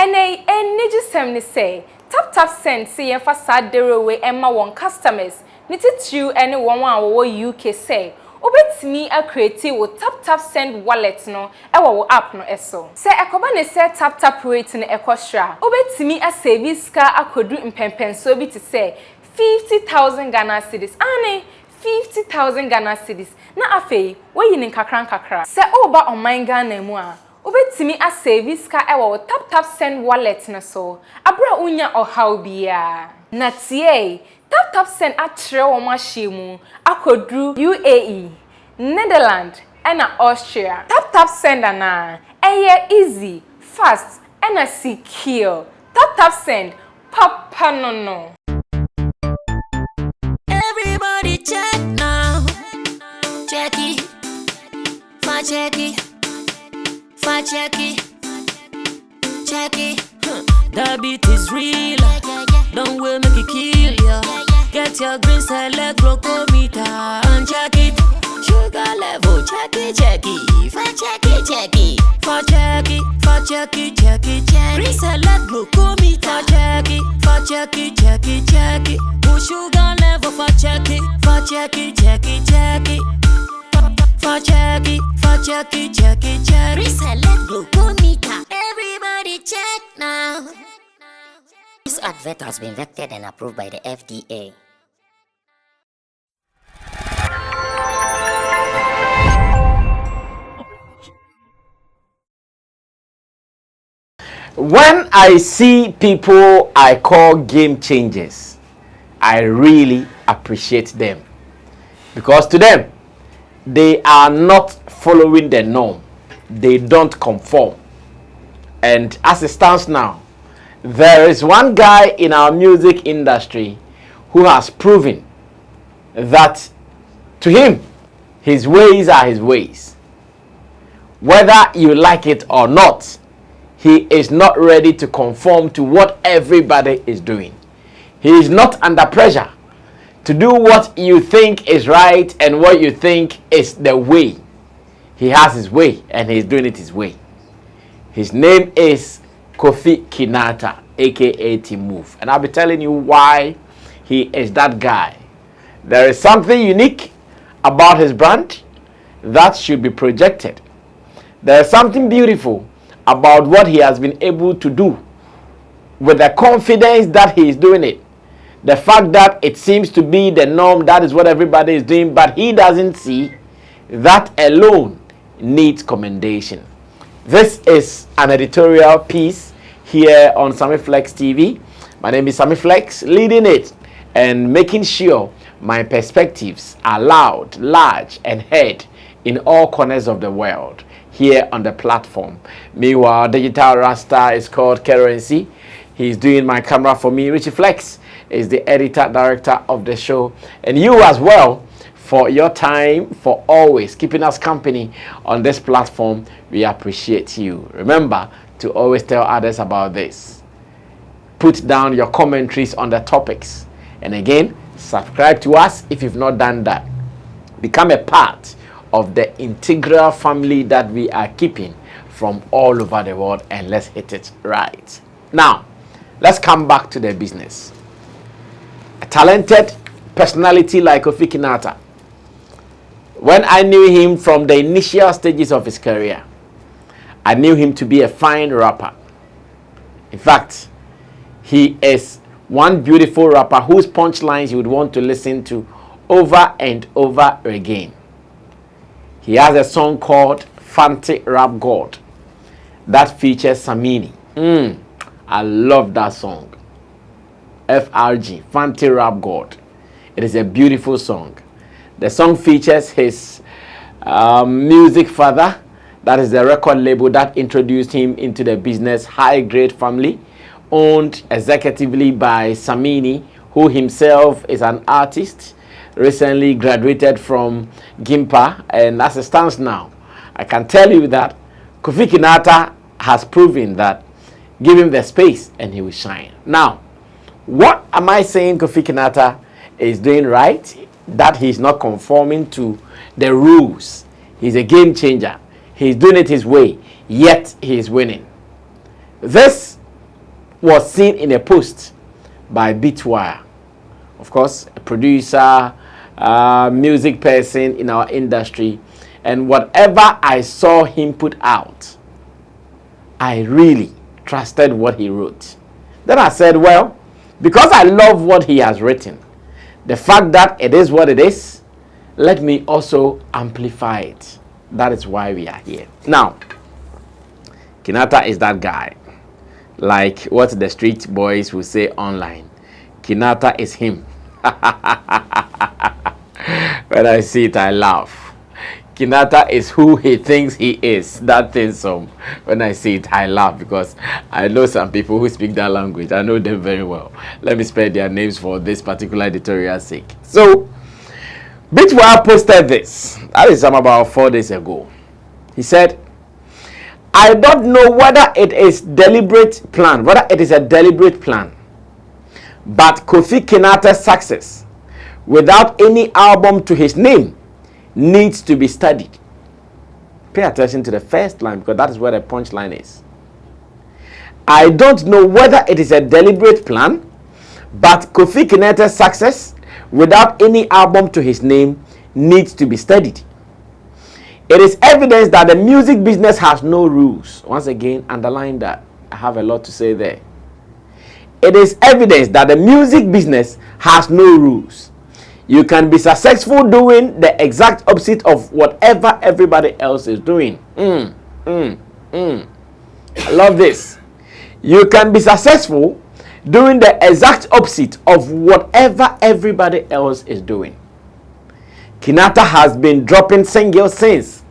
Ene ejisem ni say tap send see yen fa sadere we emma won customers ni titu ene won a wo UK say obetimi a create wo tap send wallet no e wo app no eso se ekoba ne se tap rate no ekostra obetimi a save ska akodu impempenso bi ti say 50,000 Ghana cedis ane 50,000 Ghana cedis na afei wo yin kakra se oba on Ghana mu a obetimi a save ska e wo tap send wallet no so abra unya ohaw bia na tie tap send atre wo mahyimu akodru UAE Netherlands and Austria tap send na easy fast and secure tap send papa no everybody check now check it that beat is real don't will make it kill ya get your green select glucometer and check it sugar level check it green select glucometer check it sugar level check it reselect glucometer. Everybody check now. This advert has been vetted and approved by the FDA. When I see people I call game changers, I really appreciate them because to them they are not following the norm. They don't conform. And as it stands now, there is one guy in our music industry who has proven that to him, his ways are his ways. Whether you like it or not, he is not ready to conform to what everybody is doing. He is not under pressure to do what you think is right and what you think is the way. He has his way and he's doing it his way. His name is Kofi Kinaata, aka T-Move. And I'll be telling you why he is that guy. There is something unique about his brand that should be projected. There is something beautiful about what he has been able to do with the confidence that he is doing it. The fact that it seems to be the norm, that is what everybody is doing, but he doesn't see that alone needs commendation. This is an editorial piece here on Sammy Flex TV. My name is Sammy Flex, leading it and making sure my perspectives are loud, large, and heard in all corners of the world here on the platform. Meanwhile, Digital Rasta is called Currency. He's doing my camera for me. Richie Flex is the editor-director of the show. And you as well, for your time, for always keeping us company on this platform. We appreciate you. Remember to always tell others about this. Put down your commentaries on the topics. And again, subscribe to us if you've not done that. Become a part of the integral family that we are keeping from all over the world, and let's hit it right. Now, let's come back to the business. A talented personality like Kofi Kinaata, when I knew him from the initial stages of his career, I knew him to be a fine rapper. In fact, he is one beautiful rapper whose punchlines you would want to listen to over and over again. He has a song called Fanti Rap God that features Sammy. I love that song. FRG, Fanti Rap God. It is a beautiful song. The song features his music father, that is the record label that introduced him into the business, High Grade Family, owned executively by Sammy, who himself is an artist, recently graduated from Gimpa, and as it stands now, I can tell you that Kofi Kinaata has proven that give him the space and he will shine. Now, what am I saying Kofi Kinaata is doing right? That he's not conforming to the rules. He's a game changer. He's doing it his way, yet he is winning. This was seen in a post by Beatwire. Of course, a producer, music person in our industry. And whatever I saw him put out, I really trusted what he wrote. Then I said, well, because I love what he has written, the fact that it is what it is, let me also amplify it. That is why we are here. Now, Kinaata is that guy. Like what the street boys will say online. Kinaata is him. When I see it, I laugh. Kinaata is who he thinks he is. That thing, so when I see it, I laugh because I know some people who speak that language. I know them very well. Let me spare their names for this particular editorial's sake. So, Bitwire posted this. That is about 4 days ago. He said, I don't know whether it is deliberate plan, whether it is a deliberate plan, but Kofi Kinaata's success without any album to his name needs to be studied. Pay attention to the first line because that is where the punchline is. I don't know whether it is a deliberate plan, but Kofi Kinaata's success without any album to his name needs to be studied. It is evidence that the music business has no rules. Once again, underline that. I have a lot to say there. It is evidence that the music business has no rules. You can be successful doing the exact opposite of whatever everybody else is doing. I love this. You can be successful doing the exact opposite of whatever everybody else is doing. Kinaata has been dropping singles since,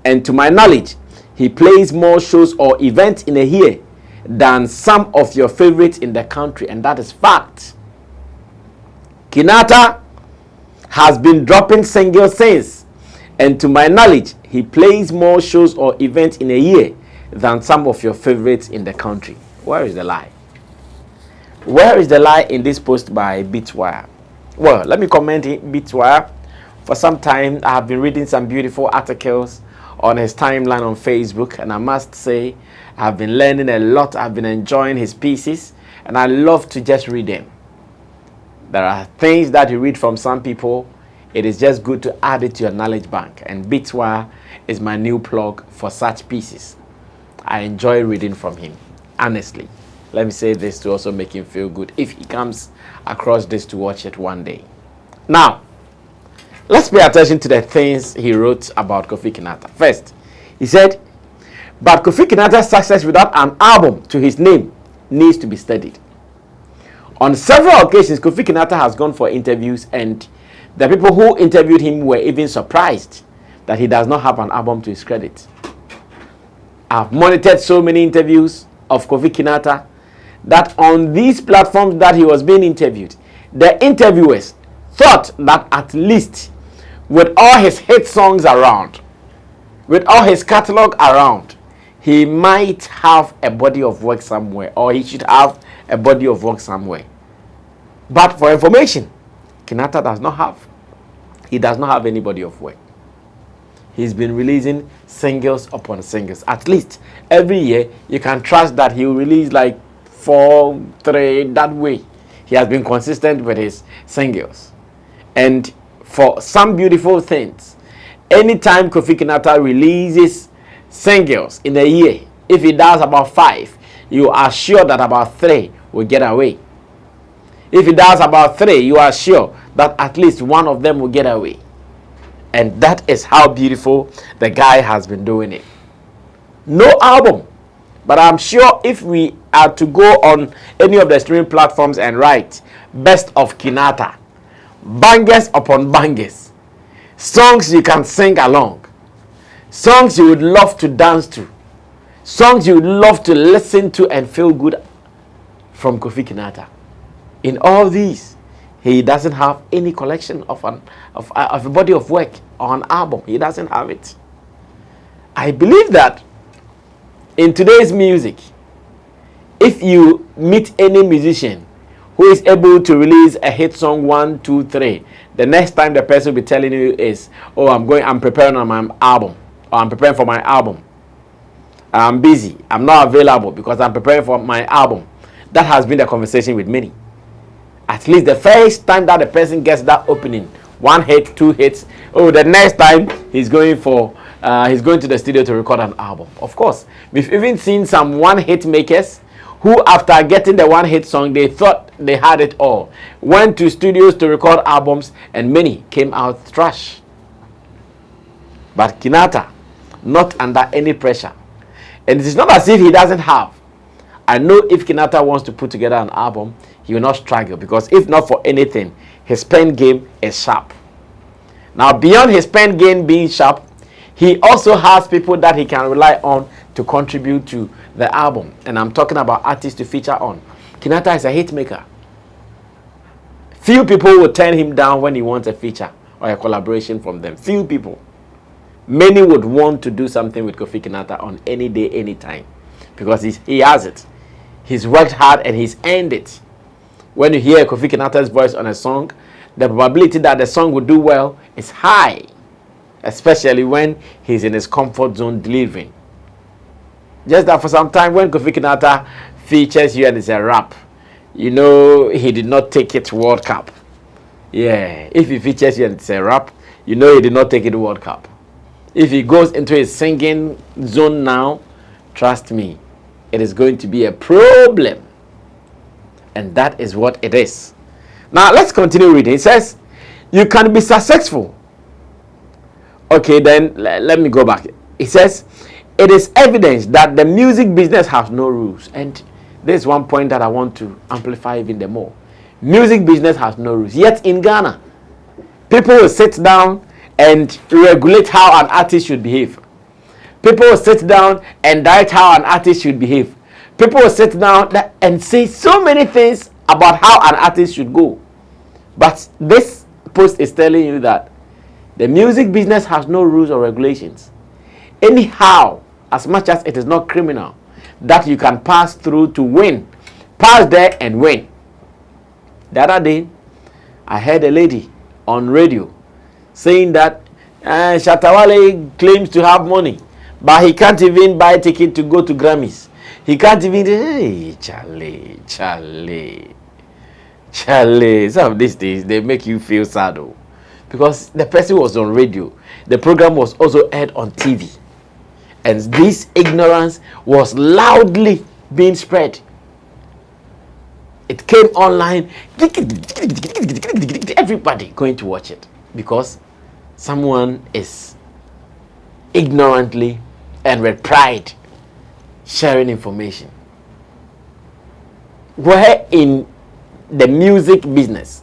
and to my knowledge, he plays more shows or events in a year than some of your favorites in the country, and that is fact. Kinaata has been dropping singles since, and to my knowledge, he plays more shows or events in a year than some of your favorites in the country. Where is the lie? Where is the lie in this post by Bitwire? Well, let me comment Bitwire. For some time, I have been reading some beautiful articles on his timeline on Facebook, and I must say, I've been learning a lot. I've been enjoying his pieces, and I love to just read them. There are things that you read from some people. It is just good to add it to your knowledge bank, and Bitwire is my new plug for such pieces. I enjoy reading from him, honestly. Let me say this to also make him feel good if he comes across this to watch it one day. Now, let's pay attention to the things he wrote about Kofi Kinaata. First, he said, but Kofi Kinaata's success without an album to his name needs to be studied. On several occasions, Kofi Kinaata has gone for interviews, and the people who interviewed him were even surprised that he does not have an album to his credit. I've monitored so many interviews of Kofi Kinaata that on these platforms that he was being interviewed, the interviewers thought that at least with all his hit songs around, with all his catalog around, he might have a body of work somewhere, or he should have a body of work somewhere. But for information, Kinaata does not have. He does not have any body of work. He's been releasing singles upon singles. At least every year, you can trust that he will release like 4, 3, that way. He has been consistent with his singles. And for some beautiful things, anytime Kofi Kinaata releases singles in a year, if he does about 5, you are sure that about 3 will get away. If he does about 3, you are sure that at least one of them will get away. And that is how beautiful the guy has been doing it. No album. But I'm sure if we are to go on any of the streaming platforms and write best of Kinaata, bangers upon bangers, songs you can sing along, songs you would love to dance to, songs you would love to listen to and feel good from Kofi Kinaata. In all these, he doesn't have any collection of a body of work or an album. He doesn't have it. I believe that in today's music, if you meet any musician who is able to release a hit song 1, 2, 3, the next time the person will be telling you is, oh, I'm preparing on my album, or I'm preparing for my album. I'm busy. I'm not available because I'm preparing for my album. That has been the conversation with many. At least the first time that the person gets that opening, 1 hit, 2 hits, oh, the next time he's going to the studio to record an album. Of course, we've even seen some 1-hit makers who, after getting the 1-hit song, they thought they had it all, went to studios to record albums, and many came out trash. But Kinaata, not under any pressure. And it is not as if he doesn't have. I know if Kinaata wants to put together an album, he will not struggle, because if not for anything, his pen game is sharp. Now, beyond his pen game being sharp, he also has people that he can rely on to contribute to the album. And I'm talking about artists to feature on. Kinaata is a hit maker. Few people will turn him down when he wants a feature or a collaboration from them. Few people. Many would want to do something with Kofi Kinaata on any day, any time, because he has it. He's worked hard and he's earned it. When you hear Kofi Kinaata's voice on a song, the probability that the song will do well is high, especially when he's in his comfort zone delivering. Just that for some time, when Kofi Kinaata features you and it's a rap, you know he did not take it to World Cup. Yeah, if he features you and it's a rap, you know he did not take it to World Cup. If he goes into his singing zone now, trust me, it is going to be a problem. And that is what it is. Now, let's continue reading. It says, you can be successful. Okay, then let me go back. It says, it is evidence that the music business has no rules. And there's one point that I want to amplify even the more. Music business has no rules. Yet in Ghana, people will sit down and regulate how an artist should behave. People will sit down and direct how an artist should behave. People will sit down and say so many things about how an artist should go. But this post is telling you that the music business has no rules or regulations. Anyhow, as much as it is not criminal, that you can pass through to win. Pass there and win. The other day, I heard a lady on radio saying that Shatawale claims to have money, but he can't even buy a ticket to go to Grammys. He can't even, hey, Charlie. Some of these things, they make you feel sad, though. Because the person was on radio. The program was also aired on TV. And this ignorance was loudly being spread. It came online. Everybody going to watch it. Because someone is ignorantly and with pride sharing information. Where in the music business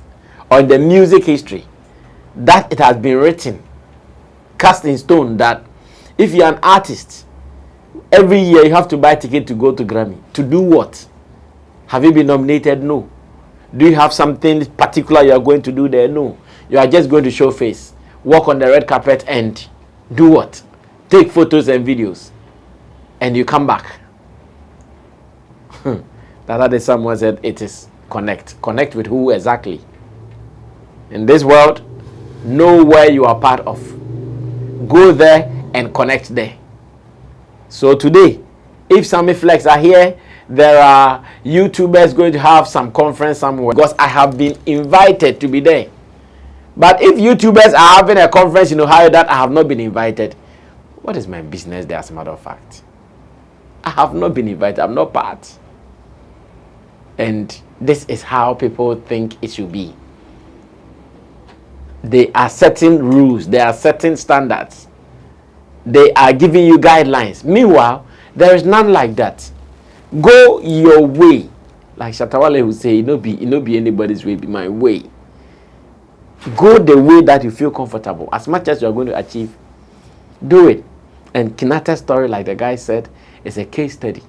or in the music history that it has been written, cast in stone, that if you're an artist, every year you have to buy a ticket to go to Grammy. To do what? Have you been nominated? No. Do you have something particular you are going to do there? No. You are just going to show face, walk on the red carpet and do what? Take photos and videos. And you come back. The other day someone said it is connect. Connect with who exactly? In this world, know where you are part of. Go there and connect there. So today, if Sammy Flex are here, there are YouTubers going to have some conference somewhere, because I have been invited to be there. But if YouTubers are having a conference in Ohio that I have not been invited, what is my business there, as a matter of fact? I have not been invited. I'm not part. And this is how people think it should be. There are certain rules. There are certain standards. They are giving you guidelines. Meanwhile, there is none like that. Go your way. Like Shatawale would say, it no be anybody's way, be my way. Go the way that you feel comfortable. As much as you are going to achieve, do it. And Kinaata's story, like the guy said, is a case study.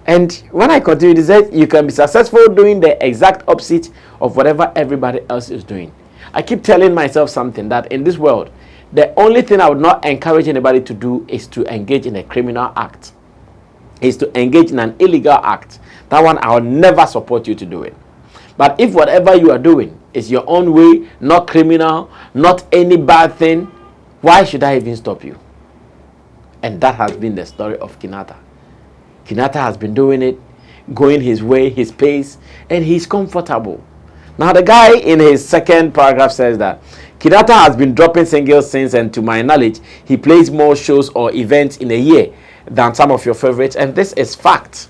And when I continue to say, you can be successful doing the exact opposite of whatever everybody else is doing. I keep telling myself something, that in this world, the only thing I would not encourage anybody to do is to engage in a criminal act. Is to engage in an illegal act. That one, I will never support you to do it. But if whatever you are doing is your own way, not criminal, not any bad thing, why should I even stop you? And that has been the story of Kinaata. Kinaata has been doing it, going his way, his pace, and he's comfortable. Now, the guy in his second paragraph says that Kinaata has been dropping singles since, and to my knowledge, he plays more shows or events in a year than some of your favorites, and this is fact.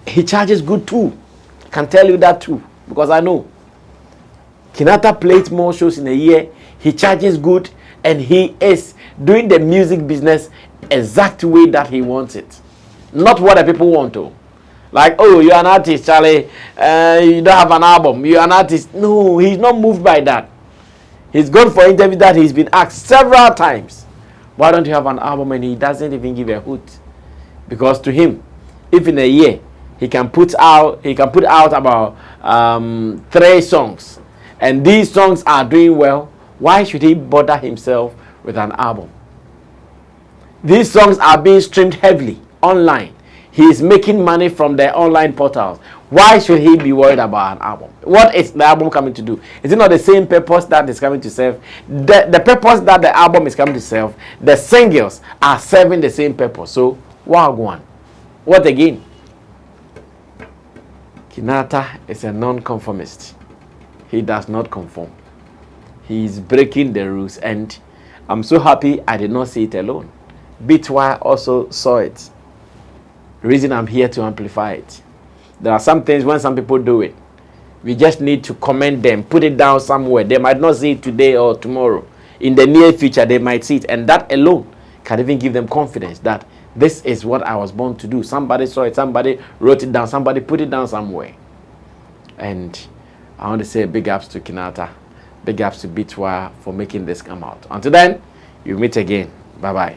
He charges good too. I can tell you that too, because I know. Kinaata plays more shows in a year, he charges good, and he is doing the music business exact way that he wants it. Not what the people want to. Like, oh, you're an artist, Charlie, you don't have an album, you're an artist. No, he's not moved by that. He's gone for interviews that he's been asked several times. Why don't you have an album? And he doesn't even give a hoot. Because to him, if in a year he can put out about 3 songs, and these songs are doing well, why should he bother himself with an album? These songs are being streamed heavily online. He is making money from the online portals. Why should he be worried about an album? What is the album coming to do? Is it not the same purpose that is coming to serve? The purpose that the album is coming to serve, the singles are serving the same purpose. So, wagwan. What again? Kinaata is a non-conformist. He does not conform. He is breaking the rules, and I'm so happy I did not see it alone. Bitwire also saw it. The reason I'm here to amplify it. There are some things when some people do it, we just need to comment them, put it down somewhere. They might not see it today or tomorrow. In the near future, they might see it, and that alone can even give them confidence that this is what I was born to do. Somebody saw it, somebody wrote it down, somebody put it down somewhere. And I want to say big ups to Kinaata, big ups to Bitwire for making this come out. Until then, you meet again. Bye-bye.